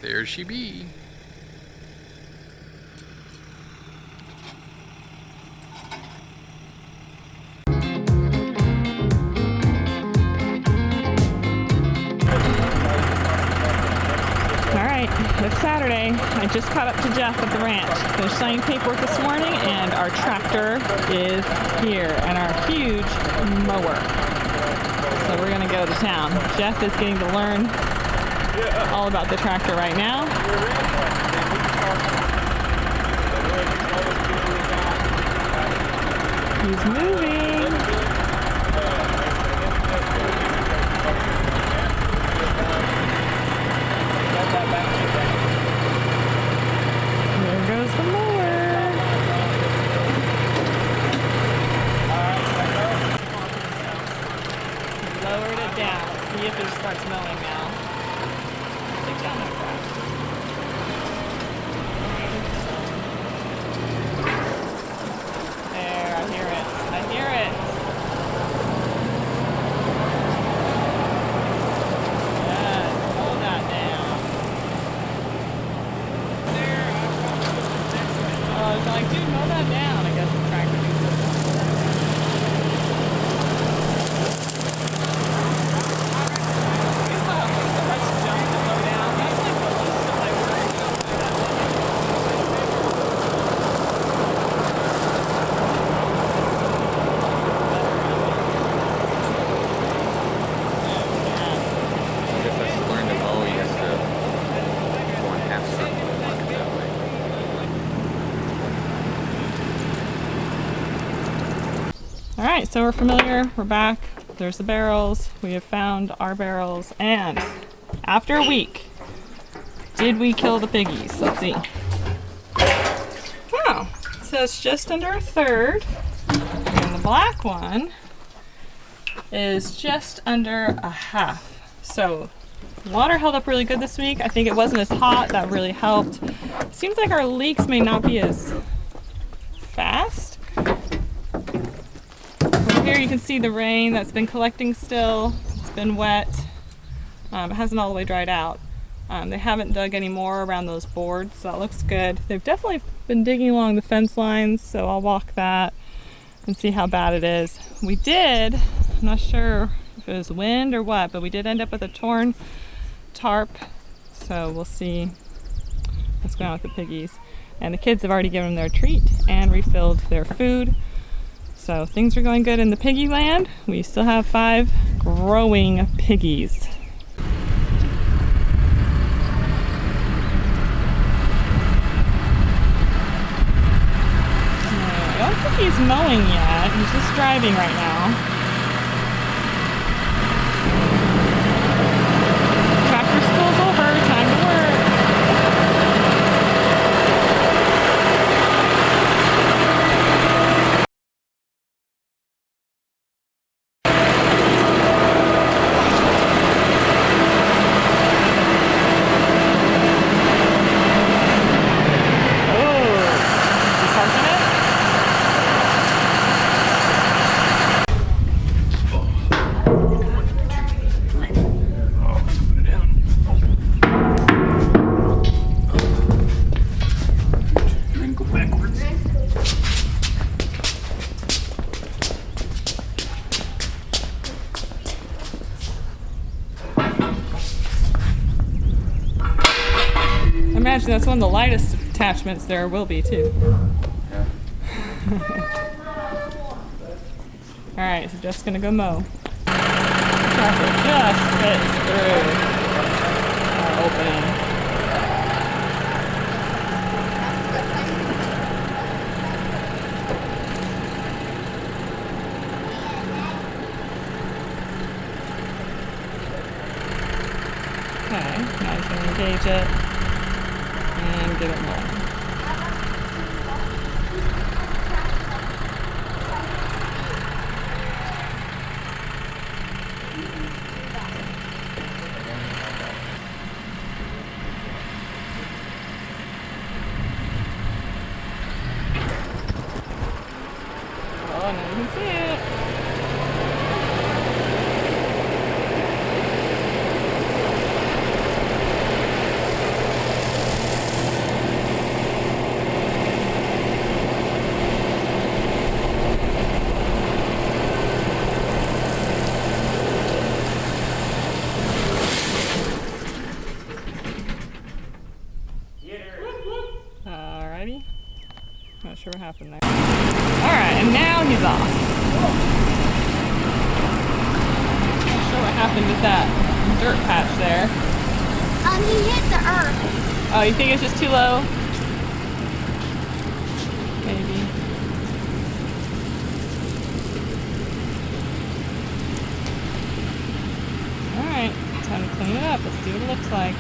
There she be. Alright, it's Saturday. I just caught up to Jeff at the ranch. Finished signing paperwork this morning and our tractor is here and our huge mower. So we're gonna go to town. Jeff is getting to learn all about the tractor right now. He's moving. There goes the mower. Lowered it down. Let's see if it starts mowing now. Take down that grass. There, I hear it. I hear it. Yes, mow that down. Oh, it's like, dude, mow that down. I guess the tractor needs it. Alright, so we're familiar, we're back, there's the barrels, we have found our barrels, and after a week, did we kill the piggies? Let's see. Oh, it says just under a third, and the black one is just under a half. So, water held up really good this week. I think it wasn't as hot, that really helped. Seems like our leaks may not be as fast. Here you can see the rain that's been collecting still. It's been wet. It hasn't all the way dried out. They haven't dug any more around those boards, so that looks good. They've definitely been digging along the fence lines, so I'll walk that and see how bad it is. We did, I'm not sure if it was wind or what, but we did end up with a torn tarp, so we'll see what's going on with the piggies. And the kids have already given them their treat and refilled their food. So things are going good in the piggy land. We still have 5 growing piggies. I don't think he's mowing yet. He's just driving right now. Tractor school's over. Time to work. Imagine that's one of the lightest attachments there will be too. Alright, so Jeff's gonna go mow. Tractor just fits through our opening. Okay, now he's gonna engage it and get it rolling. Oh, now you can see it. sure what happened there. Alright, and now he's off. Not sure what happened with that dirt patch there. He hit the earth. Oh, you think it's just too low? Maybe. Alright, time to clean it up. Let's see what it looks like.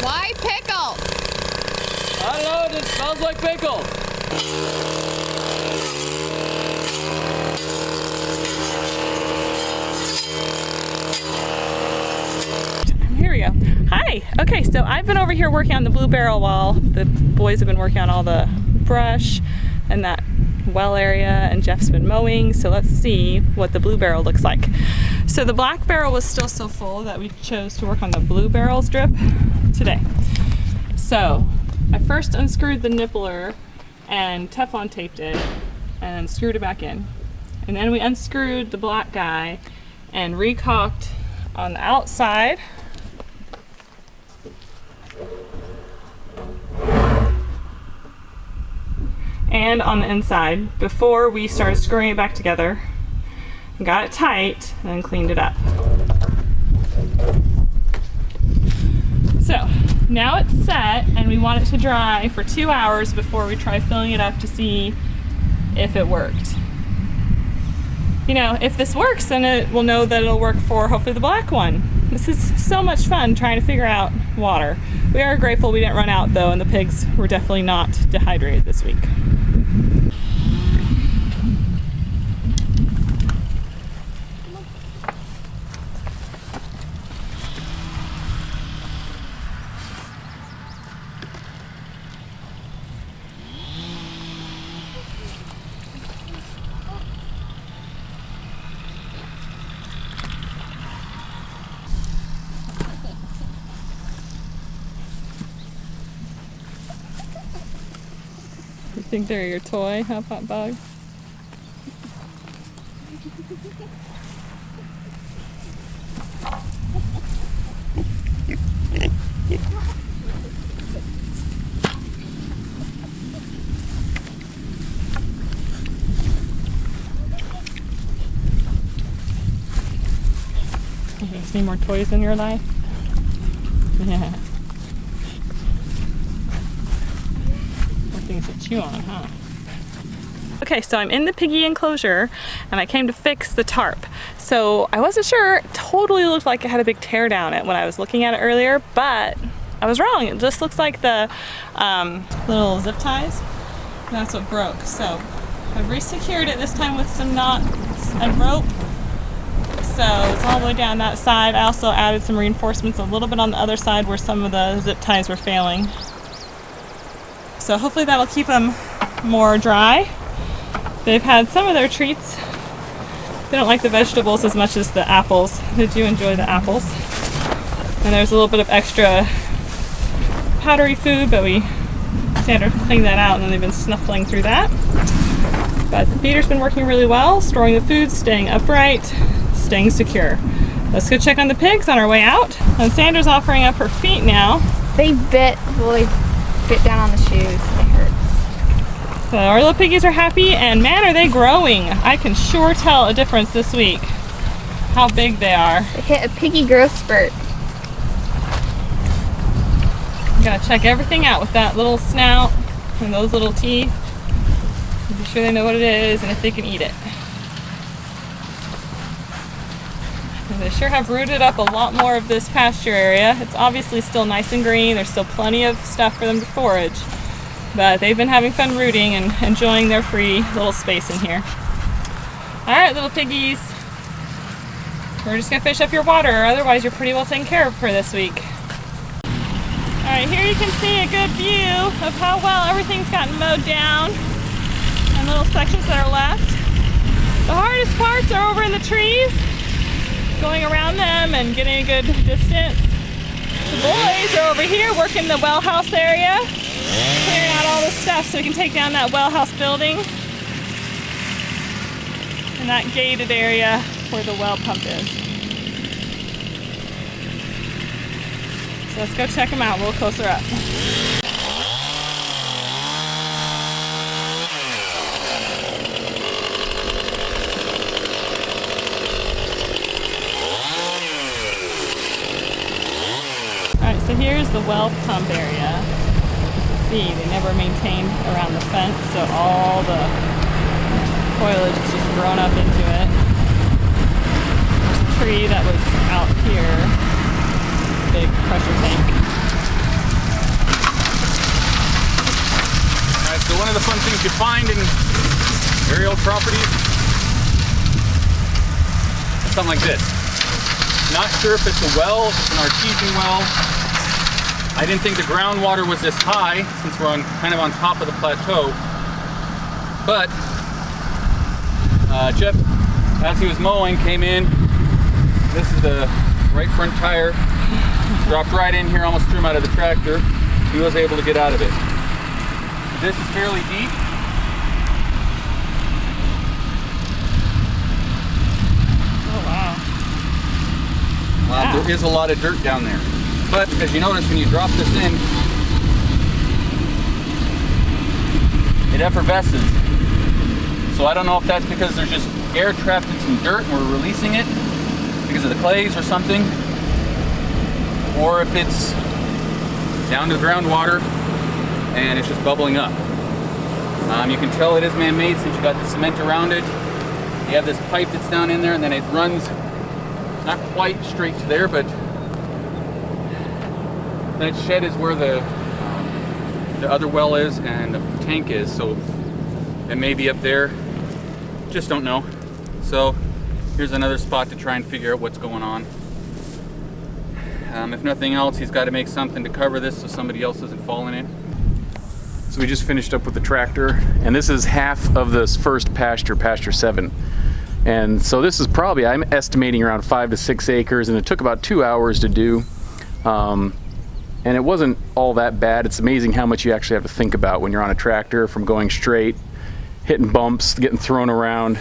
Why pickle? I don't know, it just smells like pickle. Here we go. Hi. Okay, so I've been over here working on the blue barrel while the boys have been working on all the brush and that well area, and Jeff's been mowing. So let's see what the blue barrel looks like. So the black barrel was still so full that we chose to work on the blue barrel strip today. So I first unscrewed the nippler and Teflon taped it and screwed it back in. And then we unscrewed the black guy and recocked on the outside. And on the inside before we started screwing it back together. Got it tight and then cleaned it up. So now it's set and we want it to dry for 2 hours before we try filling it up to see if it worked. You know, if this works, then it will know that it'll work for hopefully the black one. This is so much fun trying to figure out water. We are grateful we didn't run out though, and the pigs were definitely not dehydrated this week. You think they're your toy, huh, Pop Bug? You guys need more toys in your life? Yeah. Things to chew on, huh? Okay, so I'm in the piggy enclosure and I came to fix the tarp. So I wasn't sure, it totally looked like it had a big tear down it when I was looking at it earlier, but I was wrong. It just looks like the little zip ties. That's what broke. So I've re-secured it this time with some knots and rope. So it's all the way down that side. I also added some reinforcements a little bit on the other side where some of the zip ties were failing. So hopefully that'll keep them more dry. They've had some of their treats. They don't like the vegetables as much as the apples. They do enjoy the apples. And there's a little bit of extra powdery food, but we Sandra cleaned that out and then they've been snuffling through that. But the feeder's been working really well, storing the food, staying upright, staying secure. Let's go check on the pigs on our way out. And Sandra's offering up her feet now. They bit down on the shoes. It hurts. So our little piggies are happy, and man, are they growing. I can sure tell a difference this week. How big they are. They hit a piggy growth spurt. Gotta check everything out with that little snout. And those little teeth, be sure they know what it is and if they can eat it. And they sure have rooted up a lot more of this pasture area. It's obviously still nice and green. There's still plenty of stuff for them to forage. But they've been having fun rooting and enjoying their free little space in here. Alright, little piggies. We're just going to fish up your water, otherwise you're pretty well taken care of for this week. Alright, here you can see a good view of how well everything's gotten mowed down and little sections that are left. The hardest parts are over in the trees, going around them and getting a good distance. The boys are over here working the well house area, clearing out all this stuff so we can take down that well house building and that gated area where the well pump is. So let's go check them out a little closer up. Alright, so here's the well pump area. See, they never maintained around the fence, so all the foliage is just grown up into it. There's a tree that was out here, big pressure tank. Alright, so one of the fun things you find in aerial properties is something like this. Not sure if it's a well, if it's an artesian well. I didn't think the groundwater was this high since we're kind of on top of the plateau. But Jeff, as he was mowing, came in. This is the right front tire. Dropped right in here, almost threw him out of the tractor. He was able to get out of it. This is fairly deep. Oh wow. There is a lot of dirt down there. But as you notice, when you drop this in, it effervesces. So I don't know if that's because there's just air trapped in some dirt and we're releasing it because of the clays or something, or if it's down to the groundwater and it's just bubbling up. You can tell it is man-made since you got the cement around it. You have this pipe that's down in there and then it runs not quite straight to there, but that shed is where the other well is and the tank is, so it may be up there. Just don't know. So here's another spot to try and figure out what's going on. If nothing else, he's got to make something to cover this so somebody else isn't falling in. So we just finished up with the tractor, and this is half of this first pasture, pasture 7. And so this is probably, I'm estimating, around 5 to 6 acres, and it took about 2 hours to do. And it wasn't all that bad. It's amazing how much you actually have to think about when you're on a tractor, from going straight, hitting bumps, getting thrown around.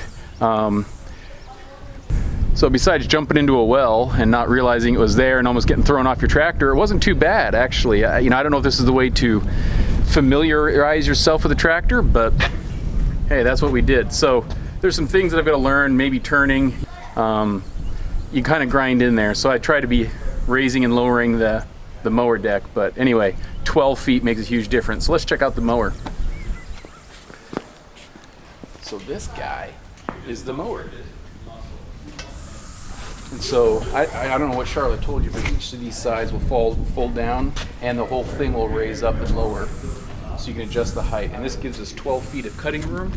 So besides jumping into a well and not realizing it was there and almost getting thrown off your tractor, it wasn't too bad, actually. I don't know if this is the way to familiarize yourself with a tractor, but hey, that's what we did. So there's some things that I've got to learn, maybe turning. You kind of grind in there. So I try to be raising and lowering the mower deck, but anyway, 12 feet makes a huge difference. So let's check out the mower. So this guy is the mower. And so I don't know what Charlotte told you, but each of these sides will fold down and the whole thing will raise up and lower. So you can adjust the height. And this gives us 12 feet of cutting room.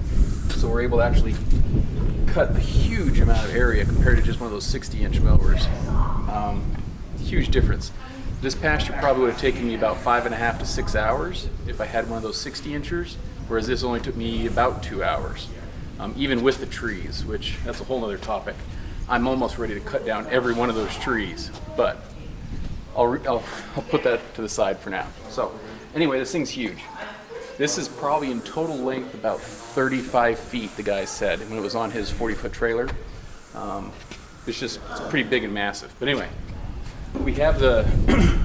So we're able to actually cut a huge amount of area compared to just one of those 60-inch mowers. Huge difference. This pasture probably would have taken me about 5.5 to 6 hours if I had one of those 60-inchers, whereas this only took me about 2 hours, even with the trees, which that's a whole other topic. I'm almost ready to cut down every one of those trees, but I'll put that to the side for now. So anyway, this thing's huge. This is probably in total length about 35 feet, the guy said, when it was on his 40-foot trailer. It's pretty big and massive. But anyway, we have the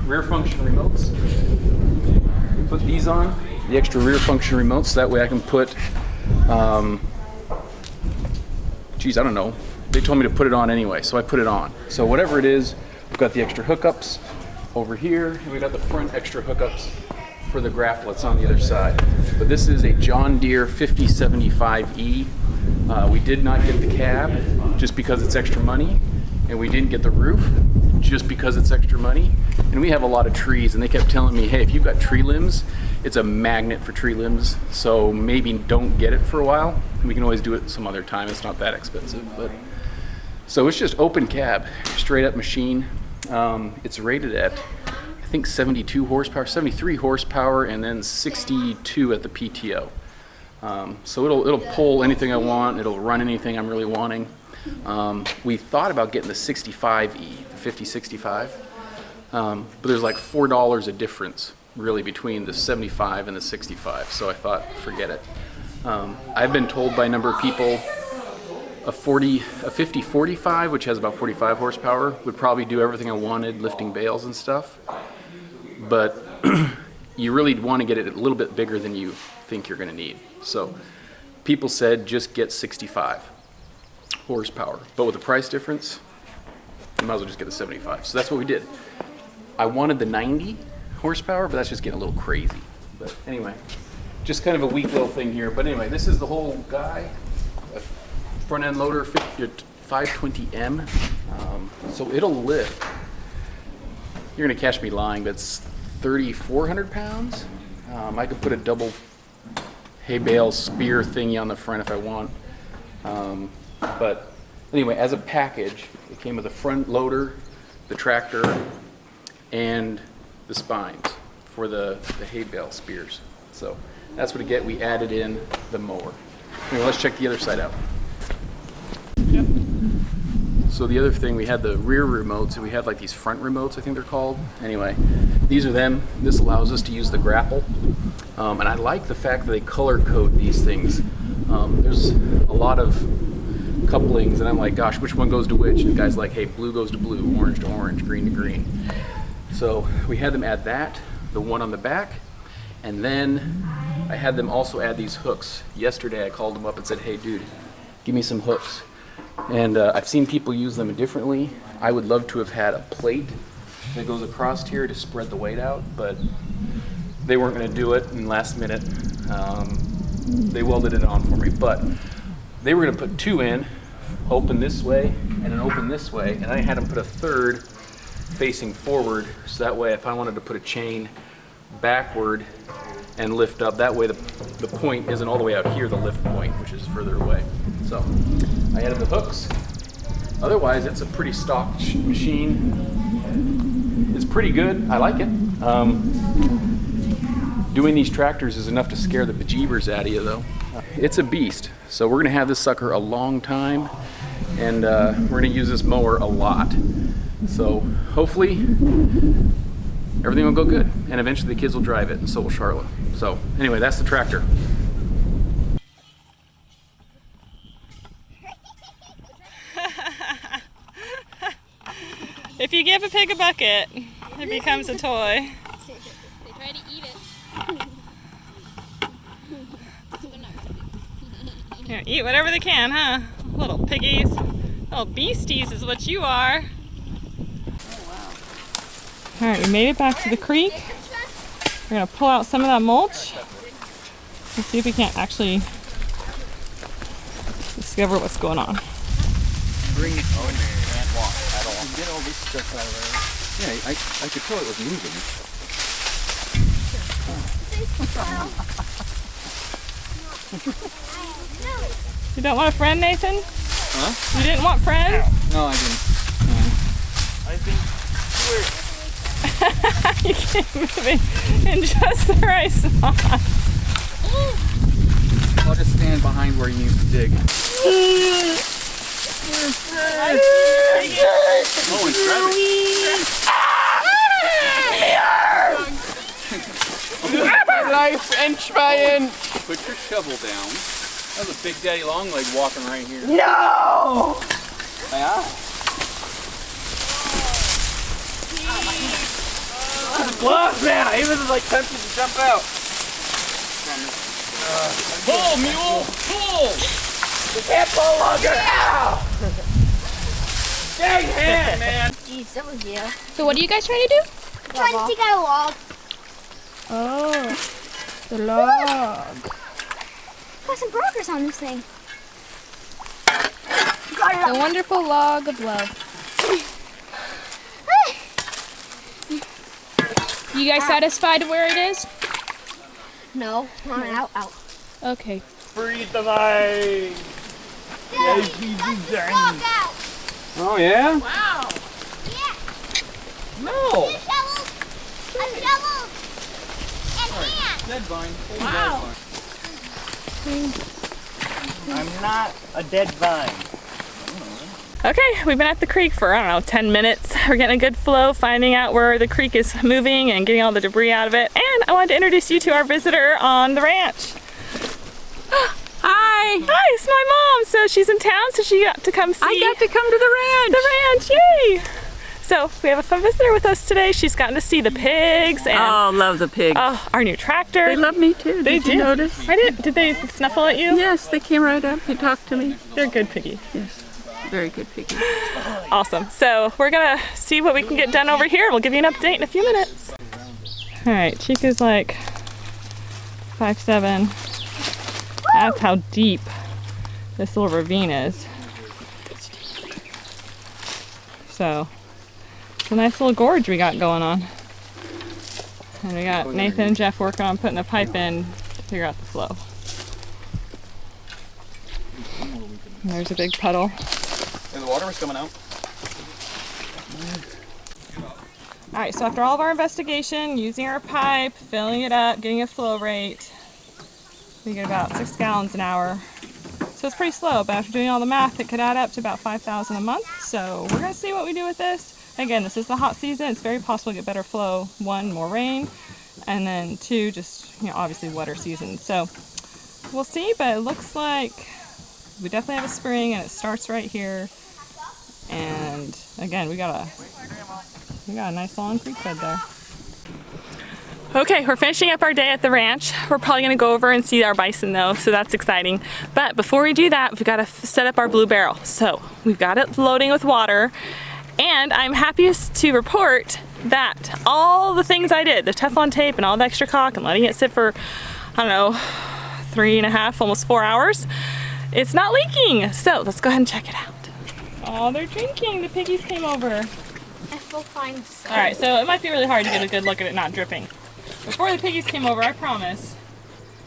rear function remotes. We put these on, the extra rear function remotes, so that way I can put, geez, I don't know. They told me to put it on anyway, so I put it on. So whatever it is, we've got the extra hookups over here, and we've got the front extra hookups for the grapple. It's on the other side. But this is a John Deere 5075E. We did not get the cab just because it's extra money, and we didn't get the roof just because it's extra money. And we have a lot of trees, and they kept telling me, hey, if you've got tree limbs, it's a magnet for tree limbs, so maybe don't get it for a while. We can always do it some other time. It's not that expensive. But so it's just open cab, straight up machine. It's rated at, I think, 72 horsepower, 73 horsepower, and then 62 at the PTO. So it'll pull anything I want. It'll run anything I'm really wanting. We thought about getting the 65E, the 5065, but there's like $4 a difference really between the 75 and the 65. So I thought, forget it. I've been told by a number of people a 5045, which has about 45 horsepower, would probably do everything I wanted, lifting bales and stuff. But you really want to get it a little bit bigger than you think you're going to need. So people said just get 65 horsepower, but with the price difference, you might as well just get the 75. So that's what we did. I wanted the 90 horsepower, but that's just getting a little crazy. But anyway, just kind of a weak little thing here. But anyway, this is the whole guy, a front end loader 520M. So it'll lift. You're gonna catch me lying, but it's 3,400 pounds. I could put a double hay bale spear thingy on the front if I want. But anyway, as a package, it came with a front loader, the tractor, and the spines for the hay bale spears. So that's what it get. We added in the mower. Anyway, let's check the other side out. Yep. So the other thing, we had the rear remotes, and we had like these front remotes, I think they're called. Anyway, these are them. This allows us to use the grapple. And I like the fact that they color code these things. There's a lot of couplings, and I'm like, gosh, which one goes to which? And the guy's like, hey, blue goes to blue, orange to orange, green to green. So we had them add that, the one on the back, and then I had them also add these hooks. Yesterday I called them up and said, hey dude, give me some hooks. And I've seen people use them differently. I would love to have had a plate that goes across here to spread the weight out, but they weren't going to do it, and last minute they welded it on for me. But they were going to put two in, open this way and an open this way, and I had them put a third facing forward, so that way if I wanted to put a chain backward and lift up, that way the point isn't all the way out here, the lift point, which is further away. So I added the hooks. Otherwise, it's a pretty stock machine. It's pretty good. I like it. Doing these tractors is enough to scare the bejeebers out of you, though. It's a beast. So we're going to have this sucker a long time, and we're going to use this mower a lot. So hopefully everything will go good, and eventually the kids will drive it, and so will Charlotte. So anyway, that's the tractor. If you give a pig a bucket, it becomes a toy. They try to eat it. Yeah, eat whatever they can, huh? Little piggies. Little beasties is what you are. Alright, we made it back to the creek. We're going to pull out some of that mulch. Let's see if we can't actually discover what's going on. Bring it on. Can't walk at all. Get all this stuff out of there. Yeah, I could tell it was moving. You don't want a friend, Nathan? Huh? You didn't want friends? No, I didn't. I think You keep moving in just the right spot. I'll just stand behind where you need to dig. Oh, it's grabbing. Life and trying. Put your shovel down. That was a Big Daddy Longleg walking right here. No! Yeah. Look, man, I even was like tempted to jump out. Pull, mule! Pull! You can't pull longer. Ow! Dang hand, man. Jeez, that was you. So what are you guys trying to do? Trying to dig out a log. Oh, the log. Got some progress on this thing. The wonderful log of love. You guys satisfied where it is? No, I'm out. Okay. Freeze the vine. Oh yeah? Wow. Yeah. No. A shovel, and hand. Dead vine. Wow. I'm not a dead vine. Okay, we've been at the creek for, I don't know, 10 minutes. We're getting a good flow, finding out where the creek is moving and getting all the debris out of it. And I wanted to introduce you to our visitor on the ranch. Hi! Hi, it's my mom. So she's in town, so she got to come see. I got to come to the ranch! The ranch, yay! So we have a fun visitor with us today. She's gotten to see the pigs and Oh, love the pigs. our new tractor. They love me too. They Did you notice? I did. Did they snuffle at you? Yes, they came right up. They talked to me. They're good piggy. Yes, very good piggy. Awesome. So we're gonna see what we can get done over here. We'll give you an update in a few minutes. All right, Chica's like 5'7". That's how deep this little ravine is. So it's a nice little gorge we got going on. And we got Nathan and Jeff working on putting the pipe in to figure out the flow. And there's a big puddle. And the water was coming out. All right, so after all of our investigation, using our pipe, filling it up, getting a flow rate, we get about 6 gallons an hour. So it's pretty slow, but after doing all the math, it could add up to about 5,000 a month. So we're gonna see what we do with this. Again, this is the hot season. It's very possible to get better flow. 1, more rain, and then 2, just, obviously wetter season. So we'll see, but it looks like we definitely have a spring and it starts right here. And again, we got a nice long creek bed there. Okay, we're finishing up our day at the ranch. We're probably gonna go over and see our bison though, so that's exciting. But before we do that, we've gotta set up our blue barrel. So we've got it loading with water, and I'm happiest to report that all the things I did, the Teflon tape and all the extra caulk and letting it sit for, I don't know, 3.5, almost 4 hours, it's not leaking. So let's go ahead and check it out. Oh, they're drinking. The piggies came over. I feel fine. All right, so it might be really hard to get a good look at it not dripping. Before the piggies came over, I promise,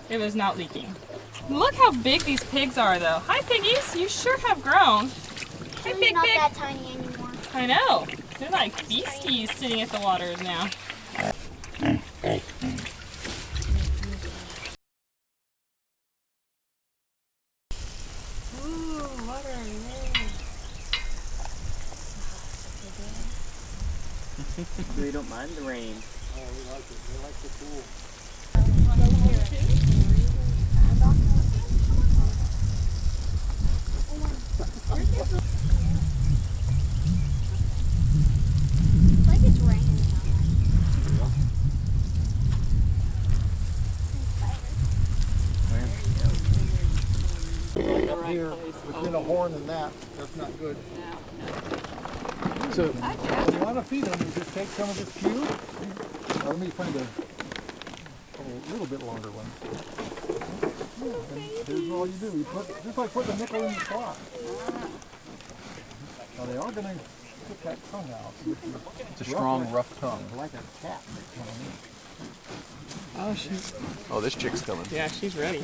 it was not leaking. Look how big these pigs are though. Hi piggies, you sure have grown. Hi pig Not pig. that tiny anymore. I know. They're like beasties sitting at the waters now. Ooh, water, yay. They don't mind the rain. It's like it's raining. Up here, within a horn and that's not good. So If you want to feed them, you just take some of this cube. Let me find a little bit longer one. And here's all you do. You put, just like putting a nickel in the slot. Now they are going to put that tongue out. it's a strong, rough tongue. Like a cat. Oh, Oh, this chick's coming. yeah, she's ready.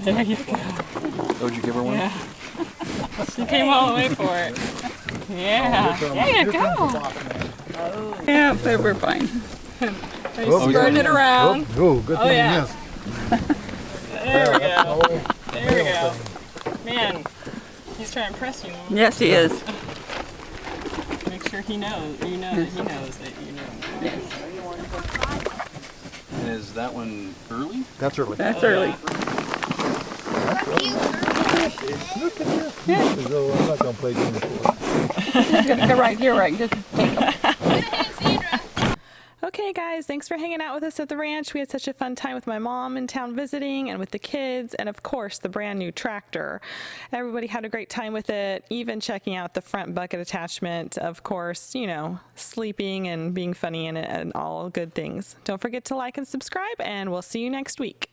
There you go. Oh, did you give her one? Yeah. She came all the way for it. Yeah. There you go. Yeah, they were fine. They spread it around. Oh, good thing yeah. you missed. There we go. There we go. Man, he's trying to impress you, Mom. Yes, he is. Make sure he knows. You know that he knows that you know. And is that one early? That's early. That's early. So I'm not going to play games for it. They're right here, right? Just take them. Okay, Okay guys, thanks for hanging out with us at the ranch. We had such a fun time with my mom in town visiting and with the kids, and of course the brand new tractor. Everybody had a great time with it, even checking out the front bucket attachment. Of course, you know, sleeping and being funny in it and all good things. Don't forget to like and subscribe, and we'll see you next week.